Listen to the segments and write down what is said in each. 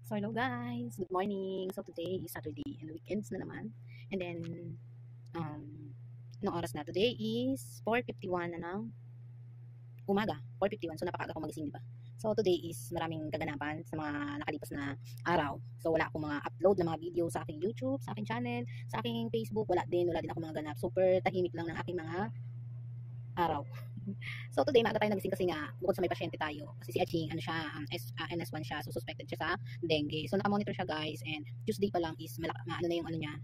So hello guys, good morning. So today is Saturday and weekends na naman. And then anong oras na? Today is 4:51 na ng umaga. 4:51. So napakaaga ko magising, di ba? So today is maraming kaganapan sa mga nakalipas na araw. So wala akong mga upload na mga video sa aking YouTube, sa aking channel, sa aking Facebook, wala din ako mga ganap. Super tahimik lang ng aking mga araw. So today maaga tayo nagising kasi nga bukod sa may pasyente tayo kasi si Aching ano siya NS1 siya, so suspected siya sa dengue. So naka-monitor siya guys, and Tuesday pa lang is ano na yung ano niya,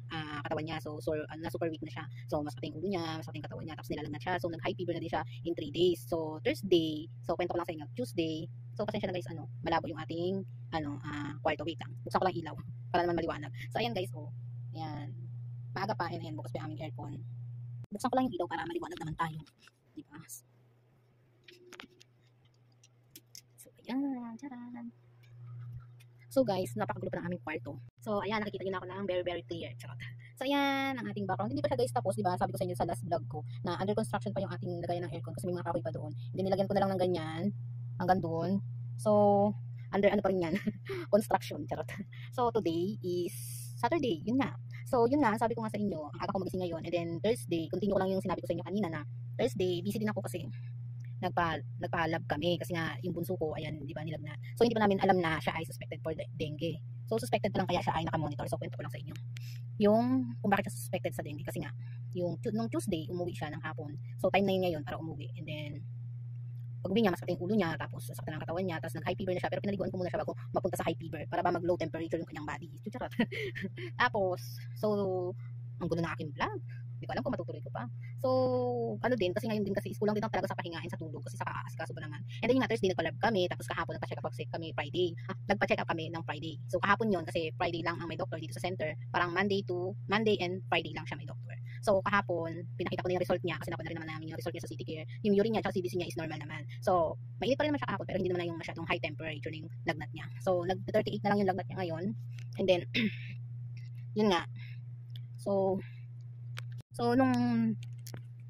katawan niya, so na super weak na siya. So mas pati yung ulo niya, mas pati yung katawan niya, tapos nilalagnat siya. So nag high fever na din siya in 3 days. So Thursday, so kwento ko lang sa inyo, Tuesday, so pasensya na guys, malabo yung ating kwarto. Wait lang, buksan ko lang ilaw para naman maliwanag. So ayan guys, ayan, maaga pa, and ayan, bukas pa yung aming aircon. Buksan ko lang yung ilaw para maliwanag naman tayo, di ba? Ayan, charan. So guys, napakagulo pa ng aming kwarto. So ayan, nakikita niyo na ako ng very very clear. Charot. So ayan, ang ating background. Hindi pa siya guys tapos, di ba? Sabi ko sa inyo sa last vlog ko na under construction pa yung ating lagayan ng aircon kasi may mga kahoy pa doon. Hindi, nilagyan ko na lang ng ganyan hanggang doon. So under ano pa rin yan? Construction. Charot. So today is Saturday, yun nga. So yun nga, sabi ko nga sa inyo, ang aga ko magising ngayon. And then Thursday, continue ko lang yung sinabi ko sa inyo kanina na Thursday, busy din ako kasi nagpa-lab kami kasi nga yung bunso ko, ayan, di ba, nilagnat. So hindi pa namin alam na siya ay suspected for dengue. So suspected pa lang kaya siya ay naka-monitor. So kwento ko lang sa inyo yung kung bakit siya suspected sa dengue kasi nga nung Tuesday umuwi siya ng hapon. So time na yun ngayon para umuwi, and then pag uwi niya, masakit yung ulo niya, tapos sakit ng katawan niya, tapos nag high fever na siya, pero pinaliguan ko muna siya bago mapunta sa high fever para ba mag low temperature yung kanyang body. Charot. Tapos so ang gulo na aking vlog. Hindi ko alam kung matutuloy ko pa. So, ano din, kasi ngayon din kasi kulang din talaga sa pahingain sa tulog kasi sa kaasikaso ba naman. And then yung Thursday nagpa-lab kami, tapos kahapon nagpa-check up kami Friday. Nagpa-check up kami ng Friday. So kahapon yon kasi Friday lang ang may doctor dito sa center. Parang Monday and Friday lang siya may doctor. So kahapon, pinakita ko na yung result niya kasi nakuha na rin naman namin yung result niya sa City Care. Yung urine niya at CBC niya is normal naman. So, mainit pa rin naman siya kahapon pero hindi naman na yung masyadong high temperature ng lagnat niya. So, nag-38 na lang yung lagnat niya ngayon. And then, yun nga. So nung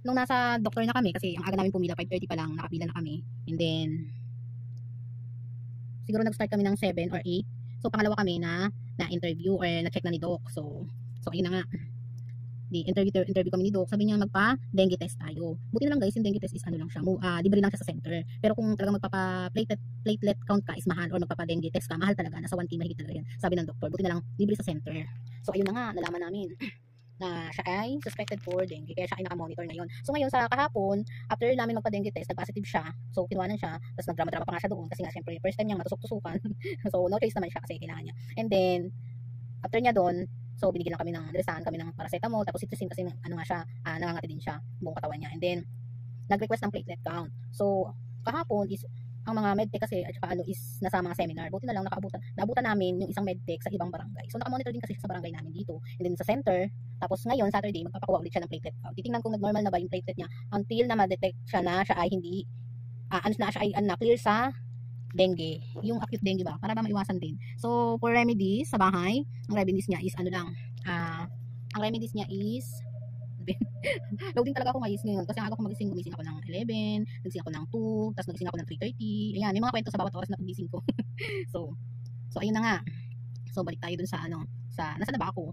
nasa doktor na kami, kasi ang aga namin pumila, 5:30 pa lang, nakapila na kami. And then, siguro nag-start kami ng 7 or 8. So, pangalawa kami na interview or na-check na ni Doc. So ayun na nga. Interview kami ni Doc. Sabi niya magpa-dengue test tayo. Buti na lang guys, yung dengue test is ano lang siya, libre lang siya sa center. Pero kung talagang magpapa-platelet count ka is mahal, or magpapa-dengue test ka, mahal talaga. Nasa 1K mahigit talaga yan. Sabi ng doktor, buti na lang libre sa center. So, ayun na nga, nalaman namin na siya ay suspected for dengue, kaya siya ay naka-monitor ngayon. So ngayon sa kahapon, after namin magpa-dengue test, nag-positive siya. So kinuhanan siya, tapos nagdrama-drama pa nga siya doon kasi nga syempre first time niyang matusok-tusukan. So no choice naman siya kasi kailangan niya. And then after niya doon, so binigyan lang kami ng dresahan kami ng paracetamol, tapos citrusin kasi ano nga siya, nangangati din siya buong katawan niya. And then nag-request ng platelet count. So kahapon is ang mga medtech kasi at saka is nasa mga seminar. Buti na lang naabutan namin yung isang medtech sa ibang barangay. So nakamonitor din kasi sa barangay namin dito. And then sa center, tapos ngayon Saturday magpapakuha ulit siya ng platelet count. Titingnan kung nag-normal na ba yung platelet niya until na ma-detect siya na siya ay hindi clear sa dengue, yung acute dengue ba, para ba maiwasan din. So for remedies sa bahay, ang remedies niya is loading talaga ako ngayon kasi ako gumising ako ng 11, nagising ako ng 2, tapos nagising ako ng 3:30. Ayan, may mga kwento sa bawat oras na pagising ko. so ayun na nga. So balik tayo dun sa nasa na ba ako?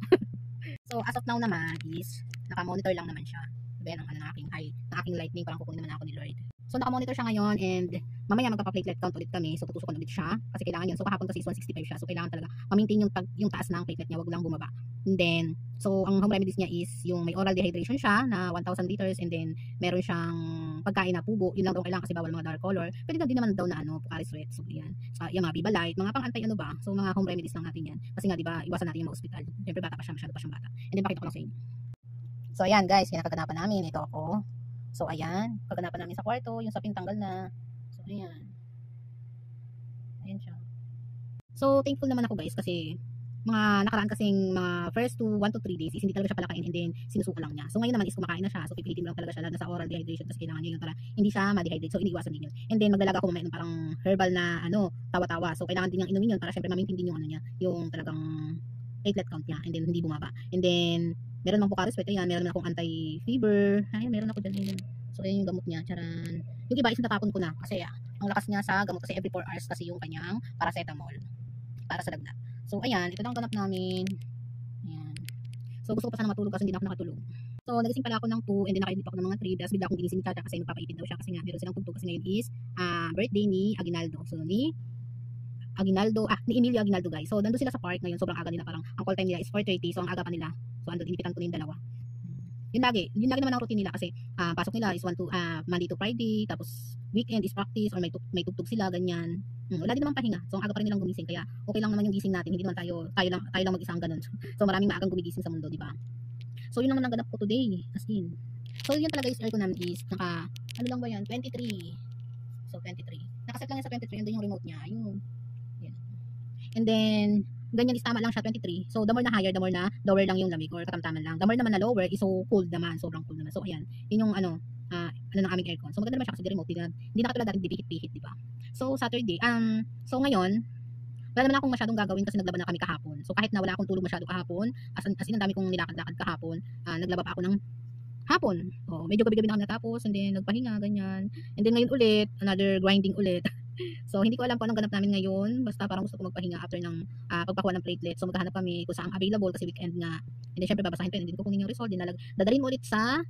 So as of now naman is naka-monitor lang naman siya. Sabi ng aking lightning, parang kukunin naman ako ni Lord. So naka-monitor siya ngayon, and mamaya magpapa-platelet count ulit kami. So tutusukan ulit siya kasi kailangan yun. So kahapon kasi is 165 siya. So kailangan talaga ma-maintain yung taas ng platelet niya, wag lang bumaba. And then so ang home remedies niya is yung may oral dehydration siya na 1,000 liters, and then meron siyang pagkain na pugo. Yun lang daw kailangan kasi bawal mga dark color. Pwede na din naman daw na Pocari Sweat. So yan. So yung mga Vibalite, mga pang-antay ba. So mga home remedies lang natin yan. Kasi nga di ba, iwasan natin yung ma-hospital. Siyempre bata pa siya, masyado pa siyang bata. And then pakita ko lang sa inyo. So ayan guys, yan ang kaganapan namin. Ito ako. So ayan, kaganapan namin sa kwarto, yung sapin tanggal na. So ayan. Ayan siya. So thankful naman ako guys kasi mga nakaraan kasing mga first 1 to 3 days is hindi talaga siya palakain, and then sinusuka lang niya. So ngayon naman is kumakain na siya. So pipilitin mo lang talaga siya lalo sa oral dehydration kasi kailangan niya yun para hindi siya ma-dehydrate. So iniiwasan din yun. And then maglalaga ako mamaya ng parang herbal na tawa-tawa. So kailangan din niyang inumin yun para syempre ma-maintain din yung niya, yung talagang platelet count niya, and then hindi bumaba. And then meron mang Pocari Sweat, ayan, meron akong anti-fever. Ayan, meron ako dyan. So, ayan yung gamot niya, charan. Yung iba is natapon ko na kasi ang lakas niya sa gamot kasi every 4 hours kasi yung kanyang paracetamol para sa lagnat. So, ayan, ito lang ganap namin. Ayan. So, gusto ko pa sana matulog kasi hindi na ako nakatulog. So, nagising pala ako ng 2 and then nakaidip ako ng mga 3. Tapos bigla akong ginising ni Chacha kasi magpapaipid daw siya kasi nga meron silang tugtog kasi ngayon is birthday ni Aguinaldo. So, ni Emilio Aguinaldo, guys. So, nandun sila sa park ngayon. Sobrang aga nila, parang ang call time nila is 4:30. So, ang aga pa nila. So, andun, inipitan ko na yung dalawa. Yun lagi naman ang routine nila kasi pasok nila is Monday to Friday, tapos weekend is practice or may tugtog sila, ganyan. Wala din naman pahinga. So, ang aga pa rin nilang gumising kaya okay lang naman yung gising natin. Hindi naman tayo lang mag-isa ang ganun. So, maraming maagang gumigising sa mundo, di ba? So, yun naman ang ganap ko today. As in. So, yun talaga is air ko namin is ano lang ba yan? 23. So, 23. Nakaset lang yan sa 23. Andun yung remote niya. Ayun. Yan. And then, ganyan is tama lang siya 23. So, the more na higher, the more na lower lang yung lamig or katamtaman lang. The more naman na lower is so cold naman. Sobrang cold naman. So, ayan. Yun yung ng aming aircon. So, maganda naman siya kasi remote. Hindi na katulad dati dipihit-pihit, di ba? So, Saturday. So, ngayon, wala naman akong masyadong gagawin kasi naglaban na kami kahapon. So, kahit na wala akong tulog masyado kahapon, as in ang dami kong nilakad-lakad kahapon, naglaba pa ako ng hapon. Medyo gabi-gabi na kami natapos and then nagpahinga, ganyan. And then ngayon ulit, another grinding ulit. So, hindi ko alam kung anong ganap namin ngayon. Basta parang gusto ko magpahinga after ng pagpakuha ng platelet. So, maghahanap kami kung saan available kasi weekend nga. And then, syempre, babasahin ko yun. Hindi ko kunin yung result. Dadalhin mo ulit sa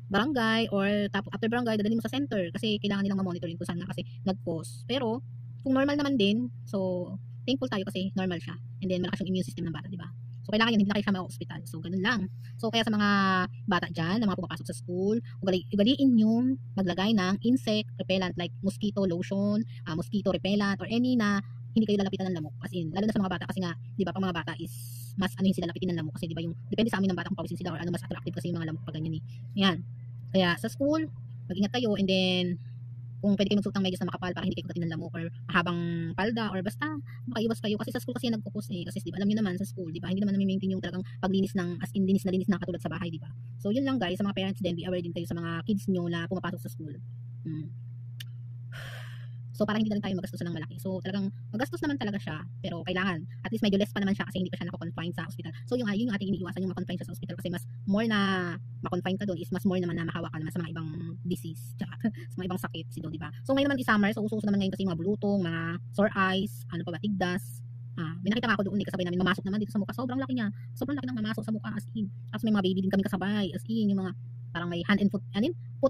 barangay or after barangay, dadalhin mo sa center kasi kailangan nilang ma-monitoring kung saan na kasi nag-pause. Pero, kung normal naman din, so, thankful tayo kasi normal siya. And then, malakas yung immune system ng bata, di ba? So, kailangan yun, hindi na kayo siya ma-hospital. So, ganun lang. So, kaya sa mga bata dyan, na mga pumapasok sa school, ugaliin yung maglagay ng insect repellent like mosquito lotion, mosquito repellent, or any na hindi kayo lalapitan ng lamok. As in, lalo na sa mga bata kasi nga, di ba, pang mga bata is mas ano yung sila lapitin ng lamok kasi di ba yung, depende sa amin ng bata kung pawisin sila or ano mas attractive kasi yung mga lamok pag ganyan eh. Yan. Kaya sa school, mag-ingat kayo and then, kung pwede kayo magsuot ng medyas na makapal para hindi kayo kagatin ng lamok or mahabang palda or basta makaiwas kayo kasi sa school kasi nagpo-post kasi di ba alam niyo naman sa school di ba hindi naman na-maintain yung talagang paglinis ng as in linis na katulad sa bahay di ba. So yun lang guys sa mga parents din be aware din kayo sa mga kids nyo na pumapasok sa school. So para hindi na rin tayo magastos ng malaki. So talagang magastos naman talaga siya pero kailangan at least medyo less pa naman siya kasi hindi pa siya nako-confine sa hospital. So yun yung ating iniiwasan yung ma-confine siya sa hospital kasi mas more na ma-confine ka doon is mas more naman na mahawa ka naman sa mga ibang disease tsaka sa mga ibang sakit si di ba. So ngayon naman is summer so uso naman ngayon kasi mga bulutong, mga sore eyes, ano pa ba tigdas. May nakita nga ako doon kasabay namin mamasok naman dito sa mukha. Sobrang laki niya. Sobrang laki ng mamasok sa mukha as in. Tapos may mga baby din kami kasabay as in yung mga parang may hand and foot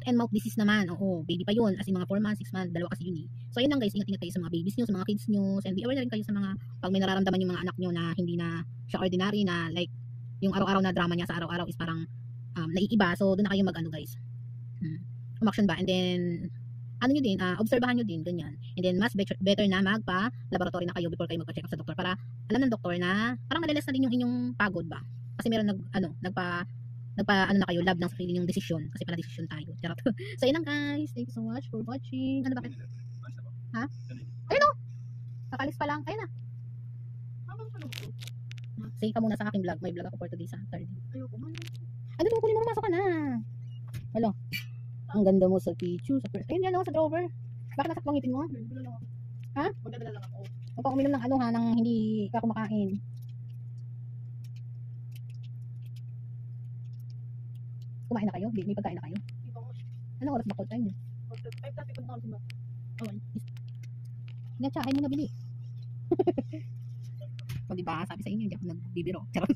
and mouth disease naman. Oo, baby pa yun. As in mga 4 months, 6 months, dalawa kasi yun eh. So ayun lang guys, ingat-ingat kayo sa mga babies nyo, sa mga kids nyo. And be aware na rin kayo sa mga, pag may nararamdaman yung mga anak nyo na hindi na siya ordinary na like, yung araw-araw na drama niya sa araw-araw is parang naiiba. So doon na kayo mag-ano guys. Umaction ba? And then, ano nyo din, obserbahan nyo din, ganyan. And then, mas better na magpa-laboratory na kayo before kayo magpa-check up sa doktor para alam ng doktor na parang nalilas na din yung inyong pagod ba. Kasi meron nagpa na kayo, lab ng sarili yung desisyon. Kasi pala desisyon tayo. Charot. So, yun lang guys. Thank you so much for watching. Ano bakit? Ha? Ayun o! Kakalis pa lang. Ayun na. Say ka muna sa aking vlog. May vlog ako for today sa Saturday. Ayoko man. Ano mo kunin mo? Masok ka na. Hello. Ang ganda mo sa picture. Ayun yan o, sa drawer. Bakit nasa pangitin mo? Ha? Magdadala lang ako. Huwag ka uminom ng ng hindi ka kumakain. Kumain na kayo? May pagkain na kayo? Anong oras ba call time? 5:30 pa na ba? Okay. Nga, ay mo nabili. O diba, sabi sa inyo, hindi ako nagbibiro. Charot.